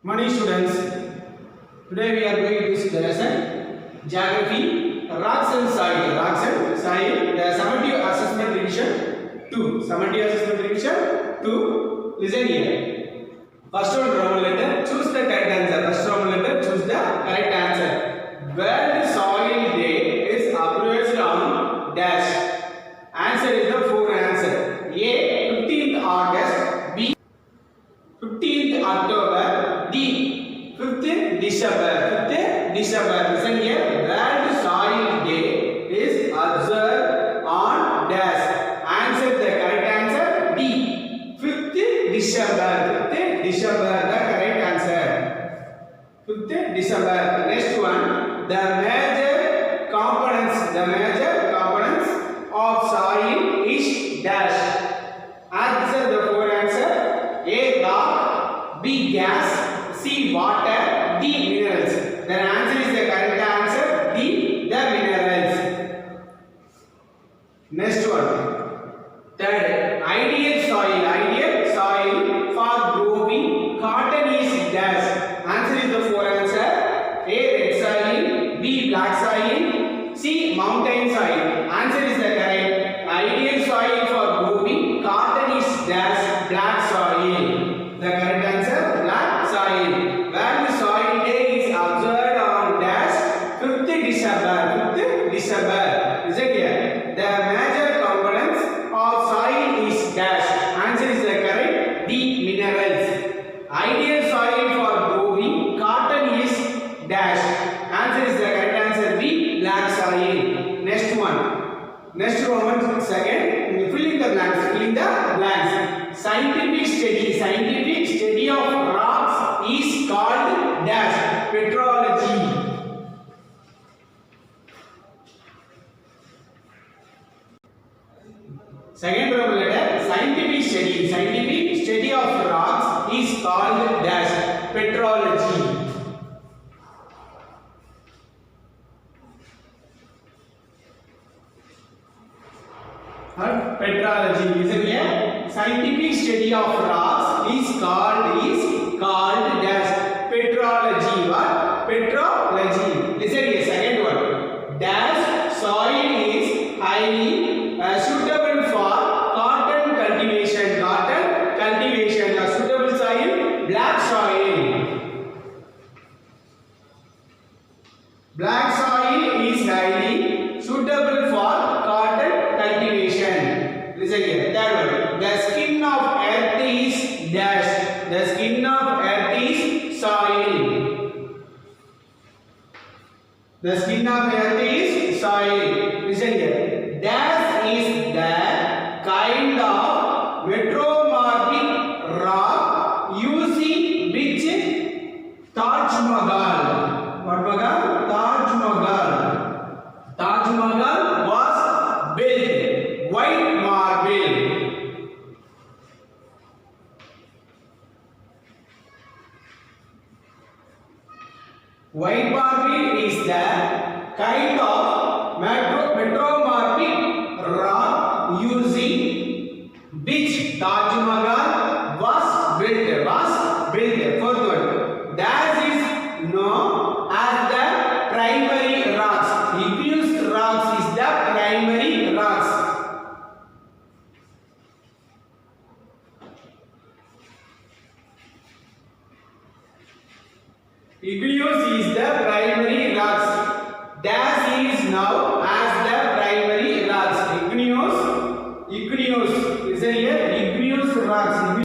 Morning students, today we are going to see the lesson Geography, Rocks and Soil. Rocks and Soil, the summative assessment revision 2. Summative assessment revision 2. Listen here. First one Roman letter, choose the correct answer. First Roman letter, choose the correct answer. World Soil Day is observed on dash. Answer is the 4 answer. A. 15th August. B. 15th October. D. 5th December. 5th December. Listen here. World Soil Day is observed on dash. Answer the correct answer. D. 5th December. 5th December. The correct answer. 5th December. Next one. The major components. The major components of soil is dash. Answer the 4 answer. A. Rock. B. Gas. C. Water. D. Minerals. The answer is the correct answer. D. The minerals. Next one. Third. Ideal soil. Ideal soil for growing cotton is dash. Answer is the 4 answer. A. Red soil. B. Black soil. C. Mountain soil. Answer is the correct. Ideal soil for growing cotton is dash. Black soil. The correct answer. Black soil. When the soil day is observed on dash 5th December. 5th December. Is it here? The major components of soil is dash. Answer is the correct. D. Minerals. Ideal soil for growing cotton is dash. Answer is the correct answer. B. Black soil. Next one. Next Roman second. Filling the blanks. Filling the blanks. Scientific study. Scientific study of rocks is called dash. Petrology. Second Roman letter. Scientific study. Scientific study of rocks is called dash. Petrology. Petrology. Listen here. Scientific study of rocks is called dash. Petrology. What? Petrology. Listen here. Second one. Dash soil is highly suitable for cotton cultivation. Cotton cultivation. A suitable soil. Black soil. Black soil is highly suitable for cotton cultivation. Listen here. Third one. The skin of earth is dash. The skin of earth is soil. The skin of earth is soil. Listen here. Dash is the kind of metamorphic rock using which Taj Mahal. What Mahal? Taj Mahal. Taj Mahal was built. White marble. White marble is the kind of metamorphic rock using which Taj Mahal was built. Fourth one. Dash is known as the primary rocks. Igneous rocks is the primary rocks. Igneous is the primary rocks. Dash is now as the primary rocks. Igneous. Listen here. Igneous rocks.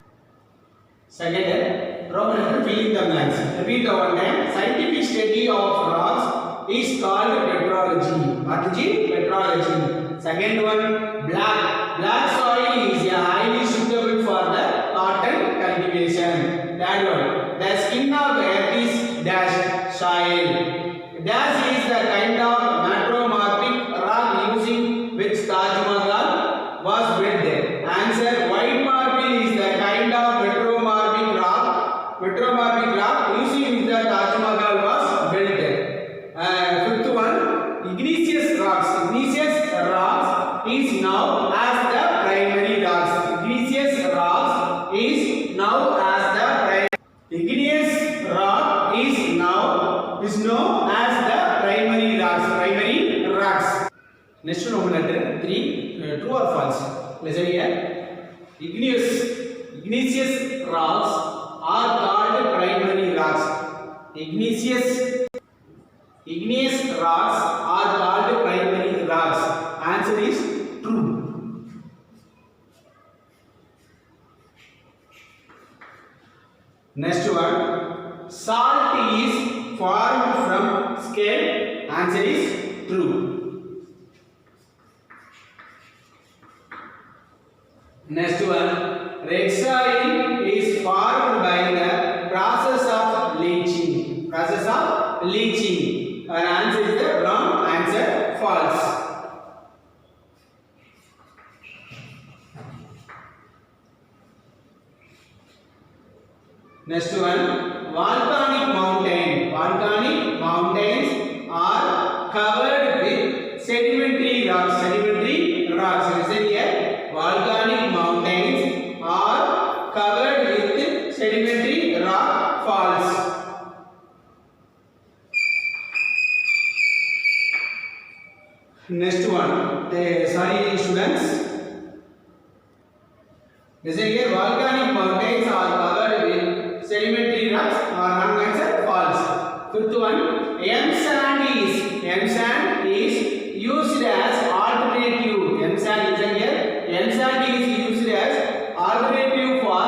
Second, Roman filling the blanks. Repeat the one time. Scientific study of rocks is called petrology. What is it? Petrology. Second one, black. Black soil is highly suitable for the cotton cultivation. Third one, the skin of earth is dash soil. Dash is the kind of metamorphic rock using which Taj Mahal was built. Answer, white marble is the kind of metamorphic rock using which the Taj Mahal was built. Fifth one, igneous rocks. Igneous rocks is now as the primary rocks. Igneous rocks is now as the primary. Igneous rock is known as the primary rocks. Primary rocks. Next one, letter 3. True or false? Listen here. Igneous rocks are called primary rocks. Igneous rocks are called primary rocks. Answer is true. Next one. Salt is formed from scale. Answer is true. Next one. Red soil is formed by the process of leaching. Process of leaching. Our answer is the wrong answer. False. Next one, volcanic mountains are covered with sedimentary rocks. Listen here, volcanic mountains are covered with sedimentary rock falls. Next one, sorry students. Listen here, volcanic mountains are covered with sedimentary rocks or wrong answer false. Fifth one, M sand is used as alternative. M sand is used as alternative for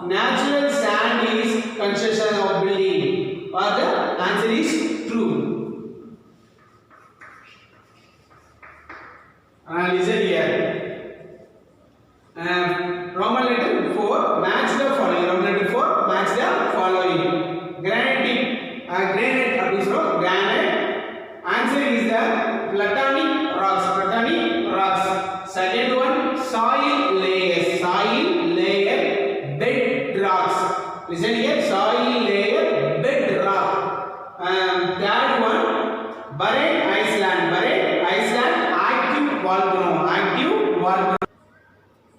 natural sand is construction of building. Or the answer is true. Listen here. Roman letter 4, match the following. Roman letter 4, match the following. Granite, answer is the platonic rocks. Second one, soil layer, bed rocks. Listen here, soil layer, bed rock. Third one, buried Iceland, active volcano.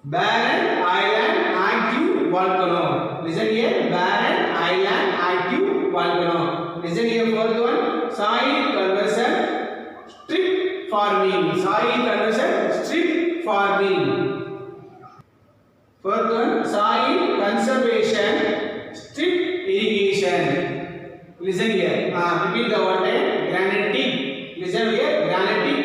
Barren island active volcano. Listen here, barren island active volcano. Listen here, fourth one, soil conversion, strip farming. Fourth one, soil conservation, strip irrigation. Listen here, repeat the one time, granitic. Listen here, granitic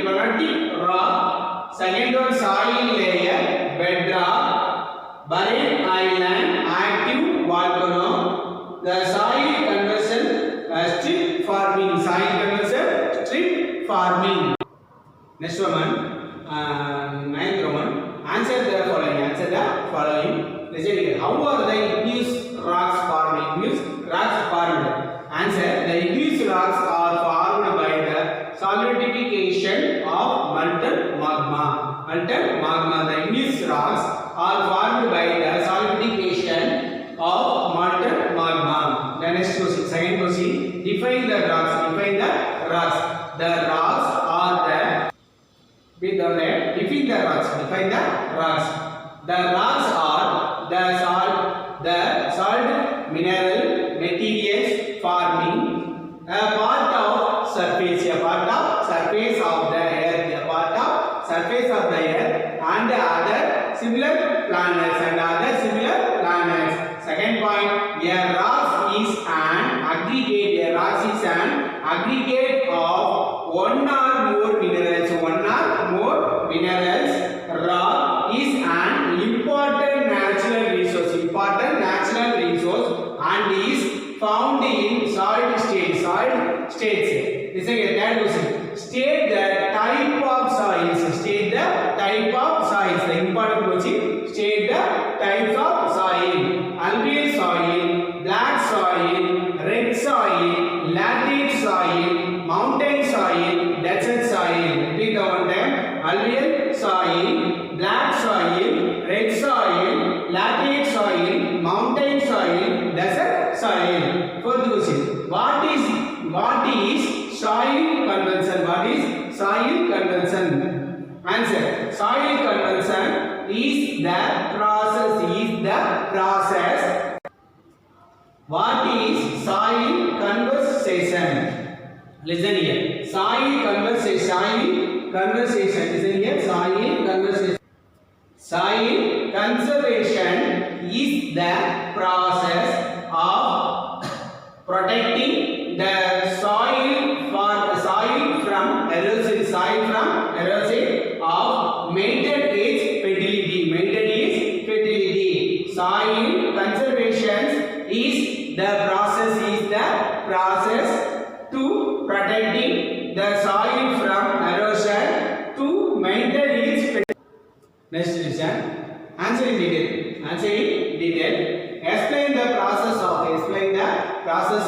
rock. Second one, soil layer, bedrock, buried island, active volcano. The soil conversion, strip farming. Next one, ninth one. Answer the following. Listen here. How are the igneous rocks formed? Answer: the igneous rocks are formed by the solidification of molten magma. The igneous rocks are formed by the solidification of molten magma. The next question, second question. Define the rocks. The rocks are the define the rocks. The rocks are the salt mineral materials forming a part of surface of the earth and other similar planets. Second point, a rock is an aggregate of one or more minerals. Rock is an important natural resource and is found in soil states. This is a third question. State the type of soils. The important question. State the types of soil. Alluvial soil, black soil, red soil, laterite soil, mountain soil, desert soil. Repeat the one time. Alluvial soil, black soil, red soil, laterite soil, mountain soil, desert soil. Fourth question. What is soil conversion? Answer: soil conversion is the process. What is soil Listen here. Soil conversation. Soil conversation. Listen here. Soil conversation. Soil conservation is the process of protecting the soil from erosion. Soil from erosion of maintain its fertility. Maintain its fertility. Soil conservation is the process. To protecting the soil from erosion to maintain its fertility. Next listen. Answer in detail. Answer in detail. Explain the process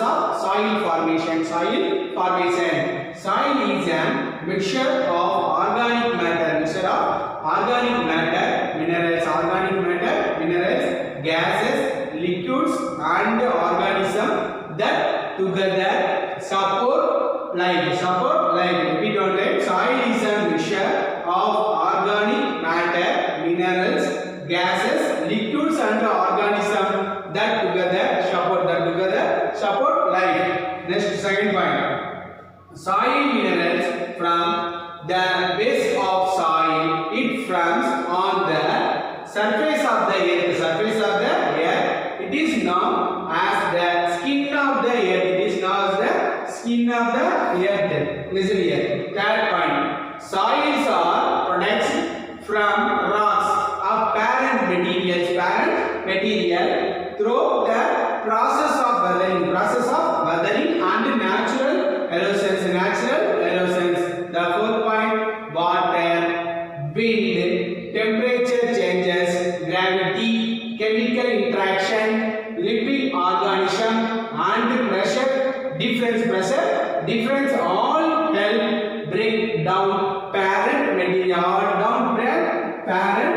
of soil formation. Soil formation. Soil is a mixture of organic matter. Minerals, gases, liquids, and organisms that together support life. Repeat on that. Soil is a mixture of organic matter, minerals, gases, liquids, and organisms that together support life. Next, second point. Soil minerals from the base of soil. It forms on the surface of the earth. It is known as the skin of the earth. Listen here. Third point. Soils are produced from rocks of parent material through the process of weathering and natural erosions. The fourth point. Water, wind, temperature changes, gravity, chemical interaction, living organism, and pressure difference all help break down parent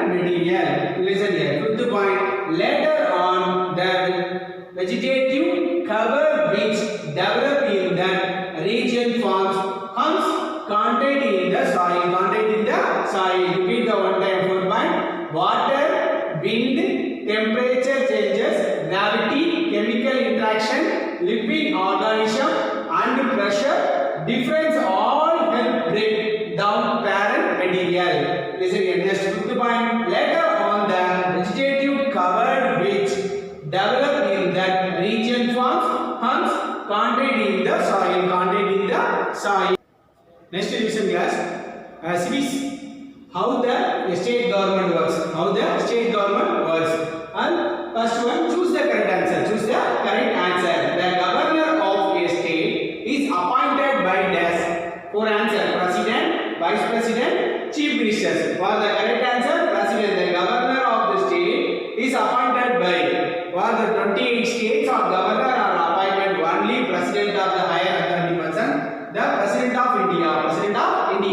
material. Listen here. Fifth point. Later on, the vegetative cover which develop in that region forms contained in the soil. Repeat the one time. Fourth point. Water, wind, temperature changes, gravity, chemical interaction, living organism, and pressure difference all help break down parent material. Listen here. Next, fifth point. Later on, the vegetative covered which develop in that region forms contained in the soil. Next, listen class. Series how the state government works. And first one, choose the correct answer. The governor of a state is appointed by desk. For answer, president, vice president, chief ministers. For the correct answer, president. The governor of the state is appointed by. For the 28 states of governor are appointed only president of the higher authority person. The president of India.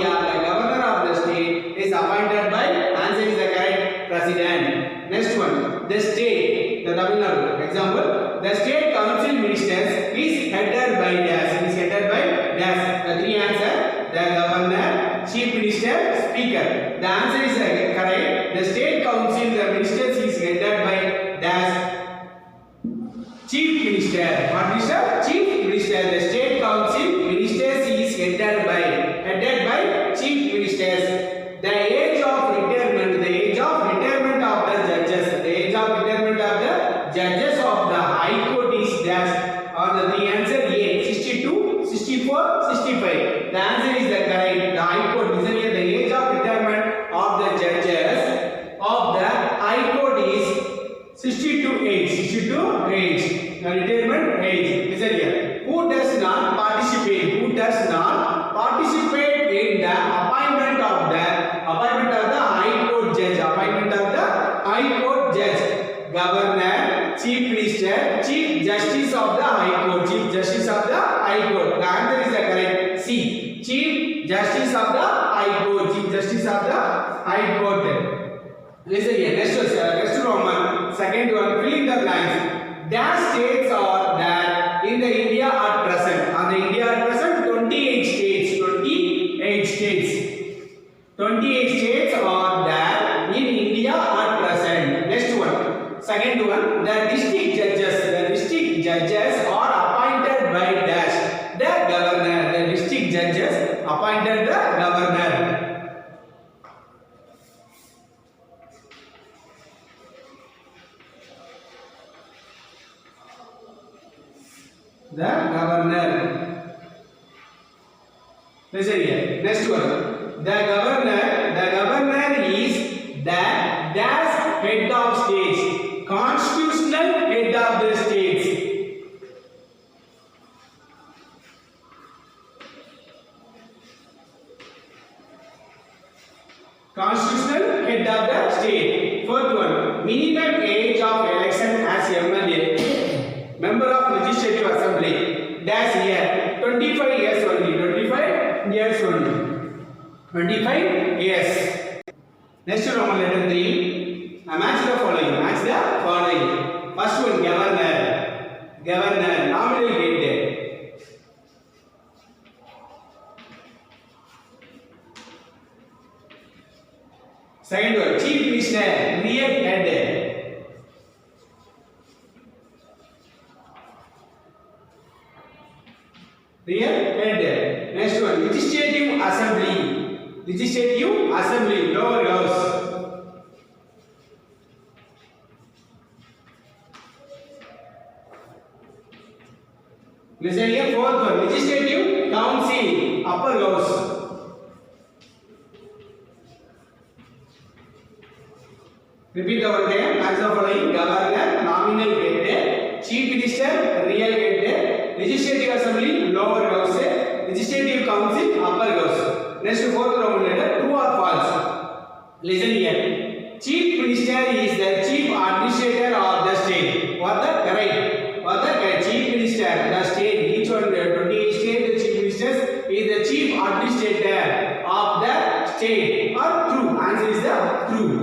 The governor of the state is appointed by. Answer is the correct president. Next one, the state, the Tamil Nadu. Example, the state council ministers is headed by dash. The three answer, the governor, chief minister, speaker. The answer is correct. The state council, the ministers is headed by dash. Chief minister. What minister? Chief minister. The state council ministers is headed by chief ministers. The age of retirement of the judges. Of the High Court is dash. On the three answer A, 62, 64, 65. The answer is the correct. The High Court. Listen here. The age of retirement of the judges of the High Court is 62 age. The retirement age. Listen here. Who does not participate in the appointment of the High Court judge. Governor, chief minister, chief justice of the High Court. The answer is the correct C. Chief justice of the High Court. Listen here. Next Roman. Second one. Fill in the blanks. Dash states are that in the India at present. 28 states. 28 states are there in India at present. Next one. Second one. The district judges are appointed by dash. The governor. The the governor. Listen here. Next one. The governor is the dash head of states. Constitutional head of the states. Constitutional head of the state. Fourth one. Minimum age of election as MLA. Member of Legislative Assembly. Dash year. 25 years only. 25 years only. 25 years. Next Roman letter 3. Match the following. Match the following. First one, governor. Governor. Nominal head. Second one, chief minister. Real head. Real head. Next one, legislative assembly. Legislative assembly. Lower house. Listen here, fourth one, legislative council, upper house. Repeat the word there. As the following: governor, nominal head; chief minister, real head; legislative assembly, lower house; legislative council, upper house. Next, fourth Roman letter. True or false? Listen here. Chief minister is the chief administrator of the state. What the correct? What the correct? Chief minister, the state, each one 28 state, the chief ministers is the chief administrator of the state. Or true? Answer is the true.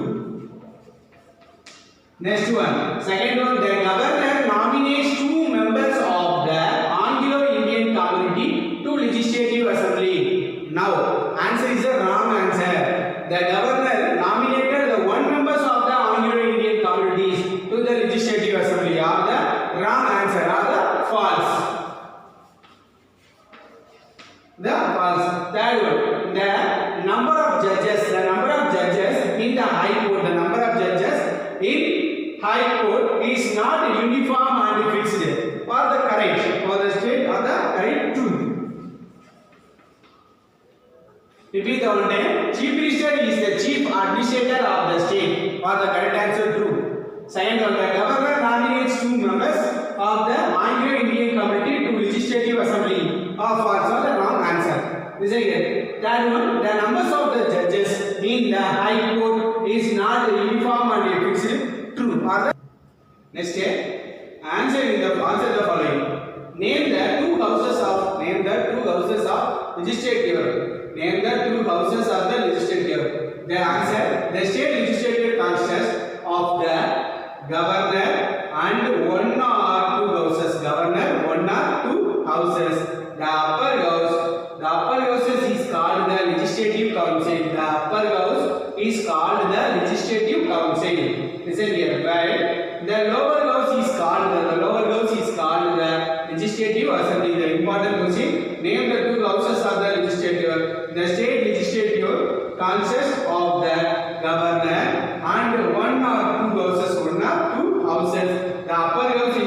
Next one. Second one, the governor nominates 2 members of the Anglo-Indian community to legislative assembly. Now, answer is the wrong answer. The governor nominated the 1 members of the Anglo-Indian communities to the legislative assembly. Are the wrong answer? Are the false? The false. Third one, the number of judges. The number of judges in the High Court. The number of judges in High Court is not uniform and fixed. For the correct, for the state, or the correct truth. Repeat the one time. Chief minister is the chief administrator of the state. For the correct answer, true. Second one, the governor nominates 2 members of the Anglo-Indian community to legislative assembly. Or false, or the wrong answer. Listen here. Third one, the numbers of the judges in the High Court is not uniform and fixed. True. Or the next step. Answer the following. Name the 2 houses of legislature. Name the 2 houses of the legislature. The answer: the state legislature consists of the governor and 1 or 2 houses. Governor, 1 or 2 houses. The upper house is called the legislative council. The upper house is called the legislative council. Listen here. While the lower house is called the legislative assembly. The important question: name the 2 houses of the legislature. The state legislature consists of the governor and 1 or 2 houses. 1 or 2 houses. The upper house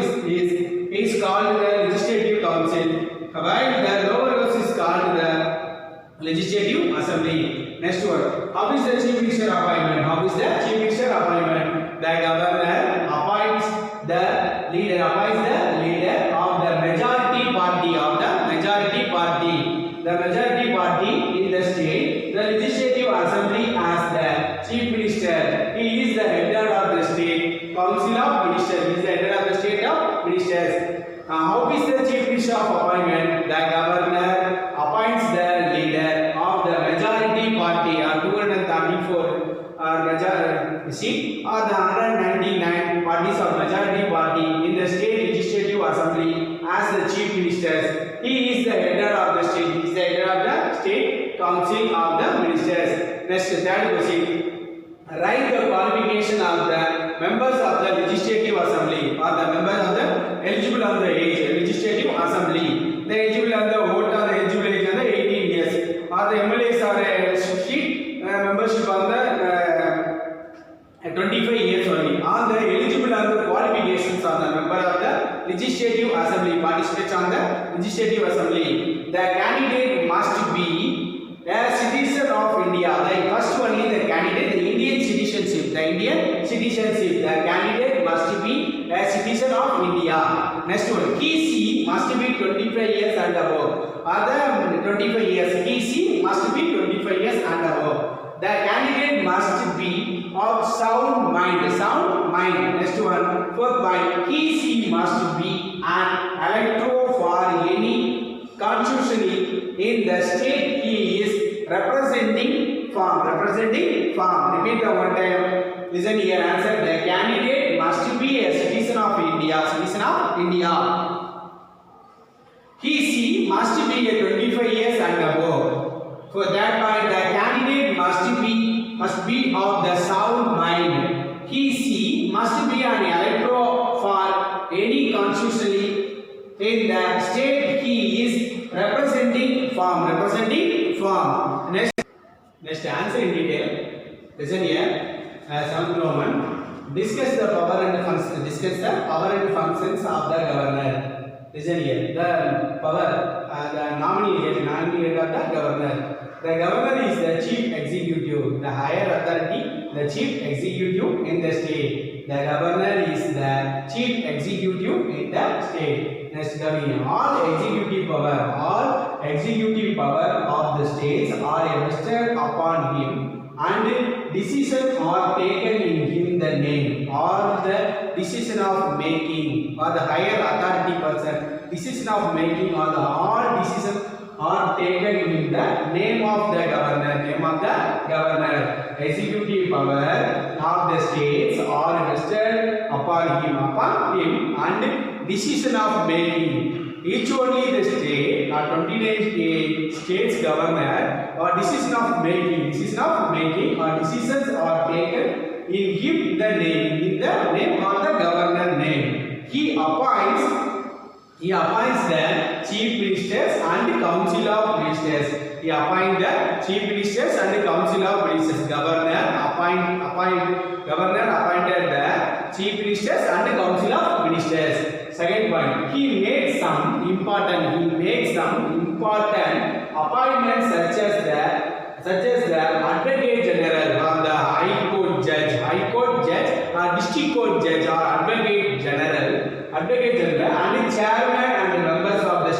is called the legislative council, while the lower house is called the legislative assembly. Next one. How is the chief minister appointment? How is the chief minister appointment? The governor appoints the leader of the majority party. The majority party in the state. The legislative assembly as the chief minister. He is the head of the state council of ministers. He is the head of the state of ministers. How is the chief minister of appointment? The governor appoints the leader of the majority party, or 234 seat, or the 199 parties of majority party in the state legislative assembly as the chief ministers. He is the head of the state. He is the head of the state council of the ministers. Next, third question. Write the qualification of the members of the legislative assembly, or the members of the eligible of the age. Legislative assembly. The eligible of the vote, or the eligible age of the 18 years. Or the MLAs are seat membership on the 25 years only. All the eligible are the qualifications of the member of the legislative assembly participates on the legislative assembly. The candidate must be a citizen of India. The first one is the candidate, the Indian citizenship. The Indian citizenship. The candidate must be a citizen of India. Next one, he must be 25 years and above. Other 25 years. He must be 25 years and above. The candidate must be of sound mind. Sound mind. Next one, fourth point, he must be an elector for any constituency in the state he is representing from. Representing from. Repeat the one time. Listen here. Answer. The candidate must be a citizen of India. Citizen of India. He must be a 25 years and above. For that point, the candidate must be of the sound mind. He must be an elector for any constituency in the state he is representing from. Representing from. Next answer in detail. Listen here. Seventh Roman. Discuss the power and functions. Discuss the power and functions of the governor. Listen here. The power, the nominee of the governor. The governor is the chief executive, the higher authority, the chief executive in the state. The governor is the chief executive in the state. Next, governor. All executive power of the states are vested upon him, and decisions are taken in him the name, or the decision of making, or the higher authority person. Decision of making, or the all decisions are taken in the name of the governor. Name of the governor. Executive power of the states are vested upon him, and decision of making. Each only the state or 29 states governor or decision of making or decisions are taken in him the name, in the name of the governor name. He appoints the chief ministers and council of ministers. He appoints the chief ministers and council of ministers. Governor appointed the chief ministers and council of ministers. Second point, he makes some important appointments such as the advocate general or the high court judge or district court judge or advocate general and chairman and members of the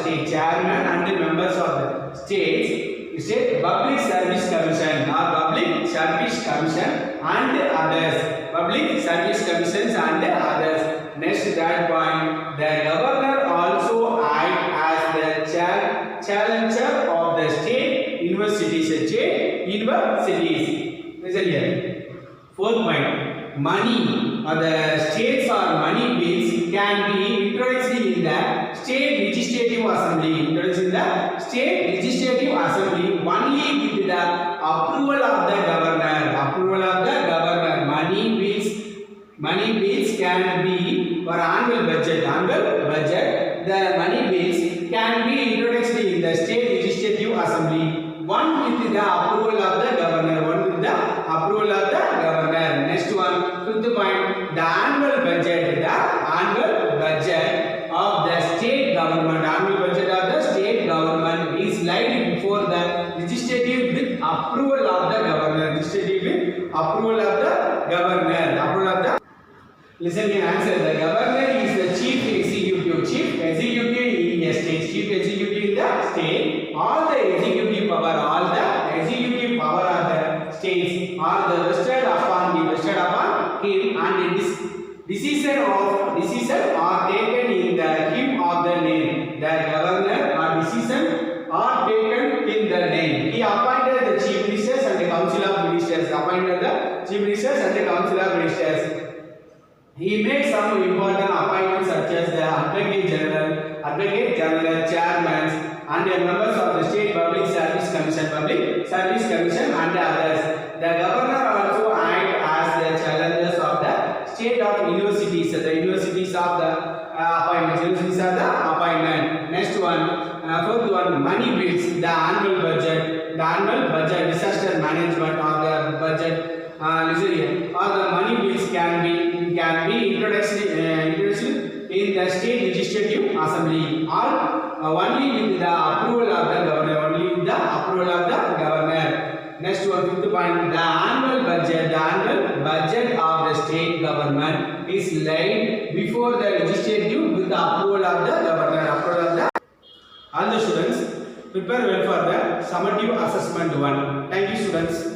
state, state public service commission or public service commission and others. Public service commissions and others. Next, that point, the governor also acts as the challenger of the state universities. Listen here. Fourth point, money or the states or money bills can be introduced in the state legislative assembly. Only with the approval of the governor. Money bills can be for annual budget. The money bills can be introduced in the state legislative assembly. One with the approval of the governor. Next one, fifth point, the annual budget of the state government. Is laid before the legislative with approval of the governor. Listen and answer. The governor is the chief executive in a state. All the executive power of the states are vested upon him, and decisions are taken in the him of the name. The governor or decisions are taken in the name. He appointed the chief ministers and the council of ministers. He made some important appointments such as the advocate general, chairmen, and the members of the state public service commission, and others. The governor also acts as the challengers of the state of universities. The universities of the appointment. Next one, fourth one, money bills. The annual budget, disaster management of the budget. Listen here. All the money bills can be introduced in the state legislative assembly. All only with the approval of the governor. Only with the approval of the governor. Next one, fifth point. The annual budget of the state government is laid before the legislature with the approval of the governor. Approval of the. All the students prepare well for the summative assessment 1. Thank you, students.